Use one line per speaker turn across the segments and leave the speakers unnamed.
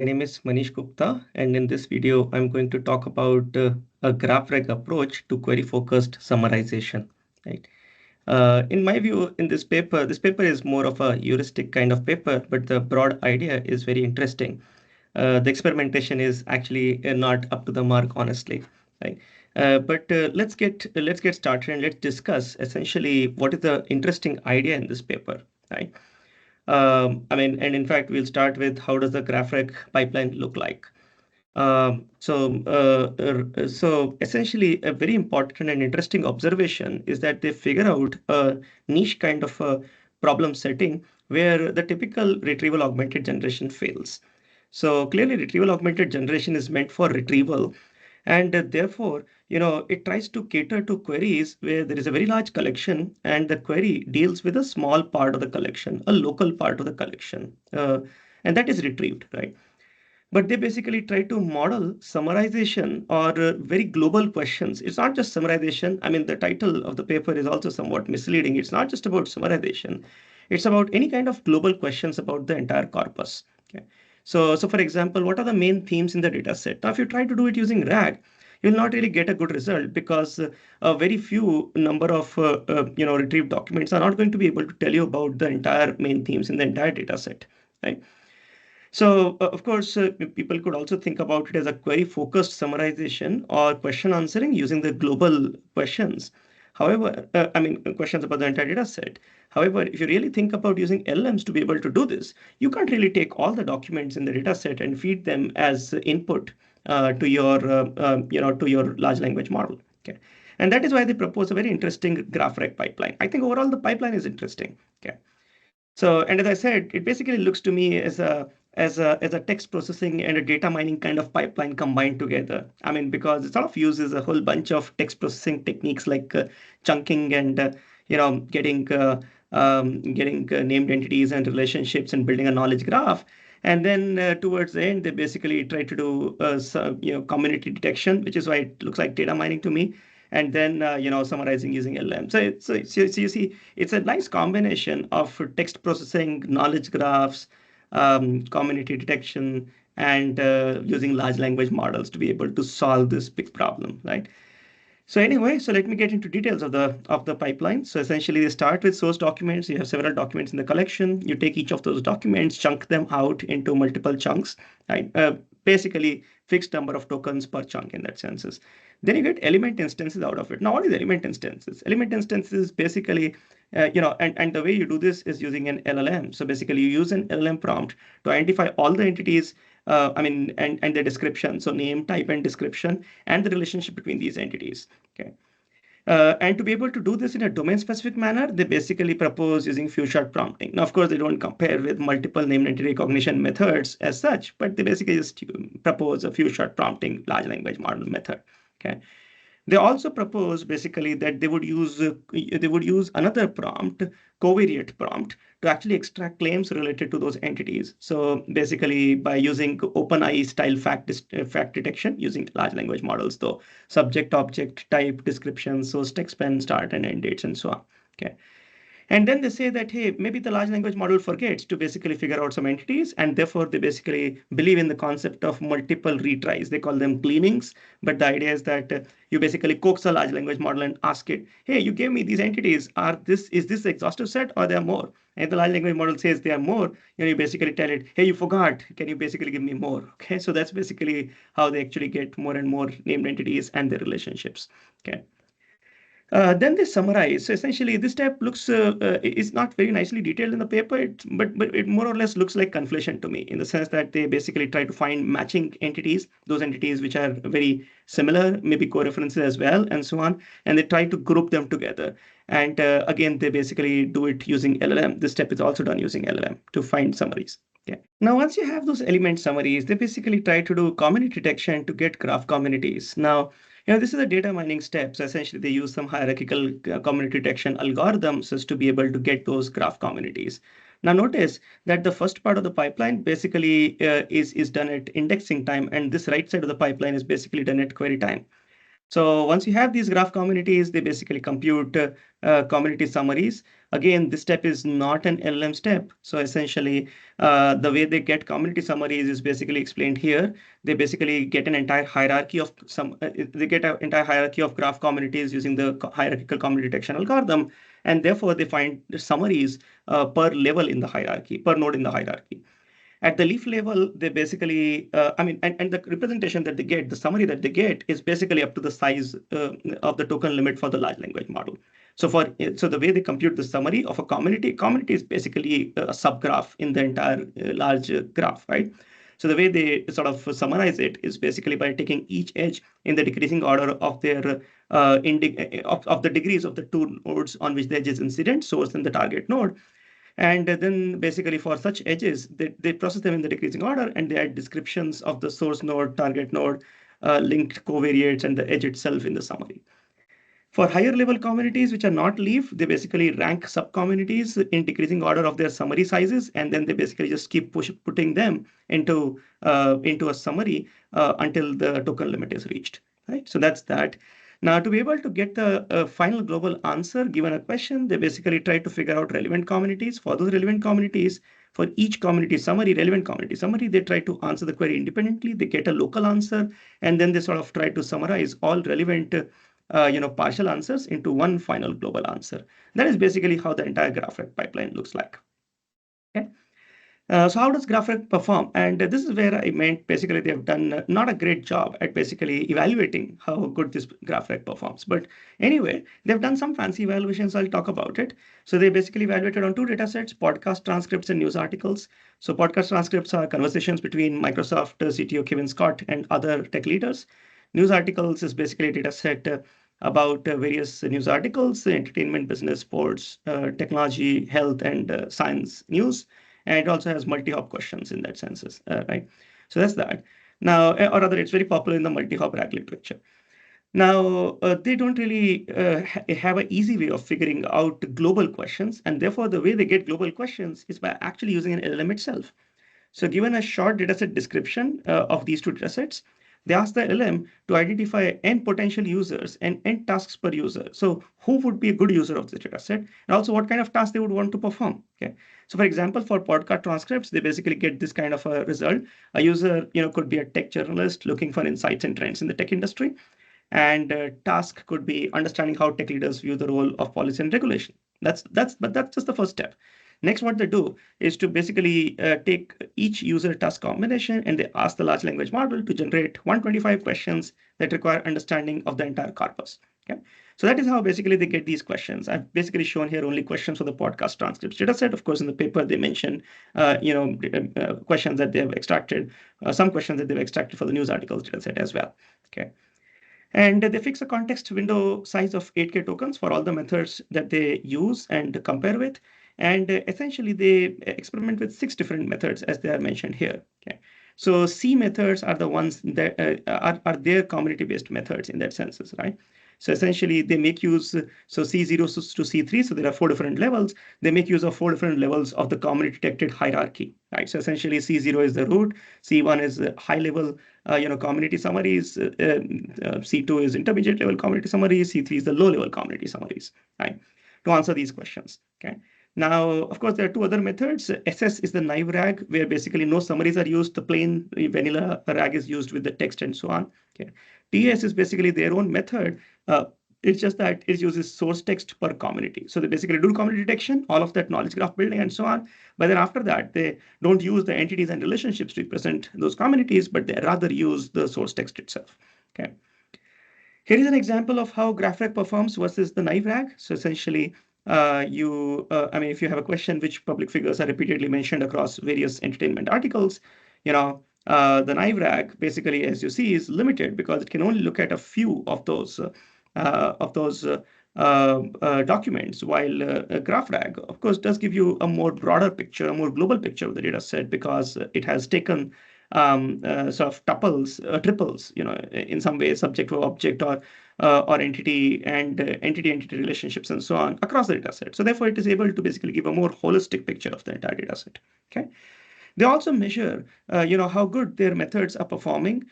My name is Manish Gupta, and in this video, I'm going to talk about a GraphReg approach to query-focused summarization. Right? In my view, in this paper is more of a heuristic kind of paper, but the broad idea is very interesting. The experimentation is actually not up to the mark, honestly. Right? But let's get started and let's discuss essentially what is the interesting idea in this paper. Right? And in fact, we'll start with how does the GraphReg pipeline look like. So essentially, a very important and interesting observation is that they figure out a niche kind of a problem setting where the typical retrieval augmented generation fails. So clearly, retrieval augmented generation is meant for retrieval, and therefore, it tries to cater to queries where there is a very large collection, and the query deals with a small part of the collection, a local part of the collection, and that is retrieved, right? But they basically try to model summarization or very global questions. It's not just summarization. I mean, the title of the paper is also somewhat misleading. It's not just about summarization. It's about any kind of global questions about the entire corpus. Okay. So for example, what are the main themes in the data set? Now, if you try to do it using RAG, you'll not really get a good result because a very few number of retrieved documents are not going to be able to tell you about the entire main themes in the entire data set, right? So, of course, people could also think about it as a query-focused summarization or question answering using the global questions. However, questions about the entire data set. However, if you really think about using LLMs to be able to do this, you can't really take all the documents in the data set and feed them as input to your large language model. Okay, and that is why they propose a very interesting GraphReg pipeline. I think overall the pipeline is interesting. Okay. So, and as I said, it basically looks to me as a text processing and a data mining kind of pipeline combined together. I mean, because it sort of uses a whole bunch of text processing techniques like chunking and getting named entities and relationships and building a knowledge graph. And then towards the end, they basically try to do community detection, which is why it looks like data mining to me, and then summarizing using LLM. So you see, it's a nice combination of text processing, knowledge graphs, community detection, and using large language models to be able to solve this big problem, right? So anyway, so let me get into details of the pipeline. So essentially, they start with source documents. You have several documents in the collection. You take each of those documents, chunk them out into multiple chunks, right? Basically, fixed number of tokens per chunk in that sense. Then you get element instances out of it. Now, what is element instances? Element instances basically, and the way you do this is using an LLM. So basically, you use an LLM prompt to identify all the entities and the description, so name, type, and description, and the relationship between these entities. Okay. And to be able to do this in a domain-specific manner, they basically propose using few-shot prompting. Now, of course, they don't compare with multiple name entity recognition methods as such, but they basically just propose a few-shot prompting large language model method. Okay. They also propose basically that they would use another prompt, covariate prompt, to actually extract claims related to those entities. So basically, by using OpenAI style fact detection using large language models, though subject, object, type, description, source, text, span, start and end dates, and so on. Okay. And then they say that, hey, maybe the large language model forgets to basically figure out some entities, and therefore they basically believe in the concept of multiple retries. They call them gleanings, but the idea is that you basically coax a large language model and ask it, hey, you gave me these entities. Is this the exhaustive set or there are more? And the large language model says there are more. You basically tell it, hey, you forgot. Can you basically give me more? Okay, so that's basically how they actually get more and more named entities and their relationships. Okay. Then they summarize. So essentially, this step is not very nicely detailed in the paper, but it more or less looks like conflation to me in the sense that they basically try to find matching entities, those entities which are very similar, maybe co-references as well, and so on, and they try to group them together. And again, they basically do it using LLM. This step is also done using LLM to find summaries. Okay. Now, once you have those element summaries, they basically try to do community detection to get graph communities. Now, this is a data mining step. So essentially, they use some hierarchical community detection algorithms as to be able to get those graph communities. Now, notice that the first part of the pipeline basically is done at indexing time, and this right side of the pipeline is basically done at query time. So once you have these graph communities, they basically compute community summaries. Again, this step is not an LLM step. So essentially, the way they get community summaries is basically explained here. They basically get an entire hierarchy of they get an entire hierarchy of graph communities using the hierarchical community detection algorithm, and therefore they find the summaries per level in the hierarchy, per node in the hierarchy. At the leaf level, they basically, and the representation that they get, the summary that they get is basically up to the size of the token limit for the large language model. So the way they compute the summary of a community is basically a subgraph in the entire large graph, right? So the way they sort of summarize it is basically by taking each edge in the decreasing order of their of the degrees of the two nodes on which the edge is incident, source and the target node. And then basically for such edges, they process them in the decreasing order and they add descriptions of the source node, target node, linked covariates, and the edge itself in the summary. For higher level communities, which are not leaf, they basically rank sub-communities in decreasing order of their summary sizes, and then they basically just keep putting them into a summary until the token limit is reached. Right? So that's that. Now, to be able to get the final global answer given a question, they basically try to figure out relevant communities. For those relevant communities, for each community summary, relevant community summary, they try to answer the query independently. They get a local answer, and then they sort of try to summarize all relevant partial answers into one final global answer. That is basically how the entire GraphRec pipeline looks like. Okay. So how does GraphRec perform? And this is where I meant basically they've done not a great job at basically evaluating how good this GraphRec performs. But anyway, they've done some fancy evaluations. I'll talk about it. So they basically evaluated on two datasets, podcast transcripts and news articles. So podcast transcripts are conversations between Microsoft CTO Kevin Scott and other tech leaders. News articles is basically a dataset about various news articles, entertainment, business, sports, technology, health, and science news. And it also has multi-hop questions in that sense, right? So that's that. Now, or rather, it's very popular in the multi-hop RAG literature. Now, they don't really have an easy way of figuring out global questions, and therefore the way they get global questions is by actually using an LLM itself. So given a short dataset description of these two datasets, they ask the LM to identify n potential users and n tasks per user. So who would be a good user of this dataset, and also what kind of tasks they would want to perform. Okay. So for example, for podcast transcripts, they basically get this kind of a result. A user, could be a tech journalist looking for insights and trends in the tech industry. And task could be understanding how tech leaders view the role of policy and regulation. But that's just the first step. Next, what they do is to basically take each user task combination and they ask the large language model to generate 125 questions that require understanding of the entire corpus. Okay. So that is how basically they get these questions. I've basically shown here only questions for the podcast transcripts dataset. Of course, in the paper, they mention, questions that they have extracted, some questions that they've extracted for the news articles dataset as well. Okay. And they fix a context window size of 8K tokens for all the methods that they use and compare with. And essentially, they experiment with 6 different methods as they are mentioned here. Okay. So C methods are the ones that are their community-based methods in that sense, right? So essentially, they make use, so C0 to C3, so there are 4 different levels. They make use of 4 different levels of the community detected hierarchy, right? So essentially, C0 is the root, C1 is high level, community summaries, C2 is intermediate level community summaries, C3 is the low level community summaries, right? To answer these questions, okay? Now, of course, there are 2 other methods. SS is the naive RAG, where basically no summaries are used. The plain vanilla RAG is used with the text and so on. Okay. TS is basically their own method. It's just that it uses source text per community. So they basically do community detection, all of that knowledge graph building and so on. But then after that, they don't use the entities and relationships to represent those communities, but they rather use the source text itself. Okay. Here is an example of how GraphRec performs versus the naive RAG. So essentially, if you have a question which public figures are repeatedly mentioned across various entertainment articles, the naive RAG basically, as you see, is limited because it can only look at a few of those documents, while GraphRag, of course, does give you a more broader picture, a more global picture of the data set because it has taken sort of triples, in some way, subject to object or entity and entity relationships and so on across the data set. So therefore, it is able to basically give a more holistic picture of the entire data set. Okay. They also measure, how good their methods are performing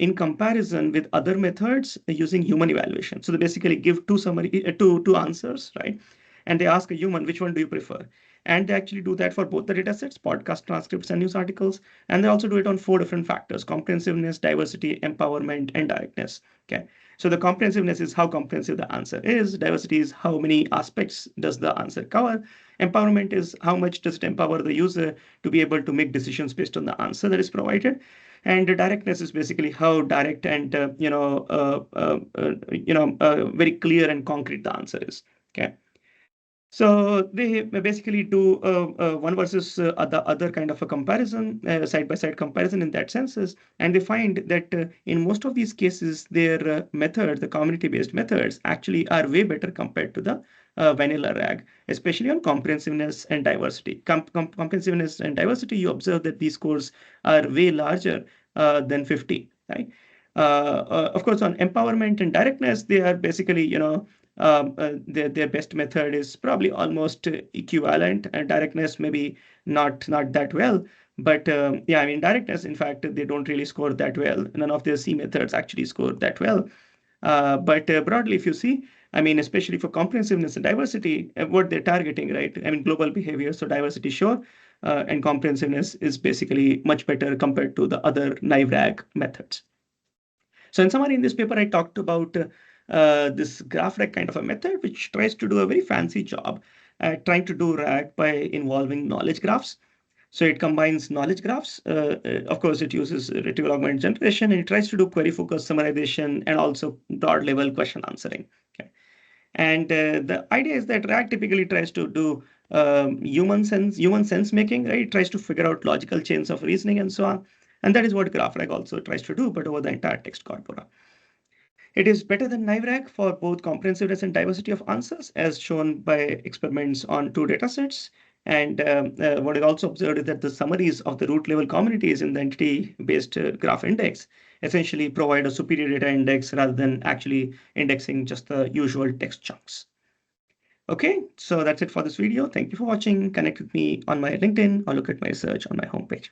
in comparison with other methods using human evaluation. So they basically give two answers, right? And they ask a human, which one do you prefer? And they actually do that for both the data sets, podcast transcripts and news articles. And they also do it on 4 different factors: comprehensiveness, diversity, empowerment, and directness. Okay. So the comprehensiveness is how comprehensive the answer is. Diversity is how many aspects does the answer cover. Empowerment is how much does it empower the user to be able to make decisions based on the answer that is provided. And the directness is basically how direct and very clear and concrete the answer is. Okay. So they basically do one versus the other kind of a comparison, side-by-side comparison in that senses, and they find that in most of these cases, their methods, the community-based methods, actually are way better compared to the vanilla RAG, especially on comprehensiveness and diversity. Comprehensiveness and diversity, you observe that these scores are way larger than 50, right? Of course, on empowerment and directness, they are basically, their best method is probably almost equivalent, and directness maybe not that well. But yeah, I mean, directness, in fact, they don't really score that well. None of their C methods actually score that well. But broadly, if you see, I mean, especially for comprehensiveness and diversity, what they're targeting, right? I mean, global behavior, so diversity, sure, and comprehensiveness is basically much better compared to the other naive RAG methods. So in summary, in this paper, I talked about this graph RAG kind of a method, which tries to do a very fancy job at trying to do RAG by involving knowledge graphs. So it combines knowledge graphs. Of course, it uses retrieval-augmented generation, and it tries to do query-focused summarization and also broad-level question answering. Okay. And the idea is that RAG typically tries to do human sense making, right? It tries to figure out logical chains of reasoning and so on. And that is what graph RAG also tries to do, but over the entire text corpora. It is better than naive-RAG for both comprehensiveness and diversity of answers, as shown by experiments on 2 datasets. And what I also observed is that the summaries of the root level communities in the entity-based graph index essentially provide a superior data index rather than actually indexing just the usual text chunks. Okay, so that's it for this video. Thank you for watching. Connect with me on my LinkedIn or look at my research on my homepage.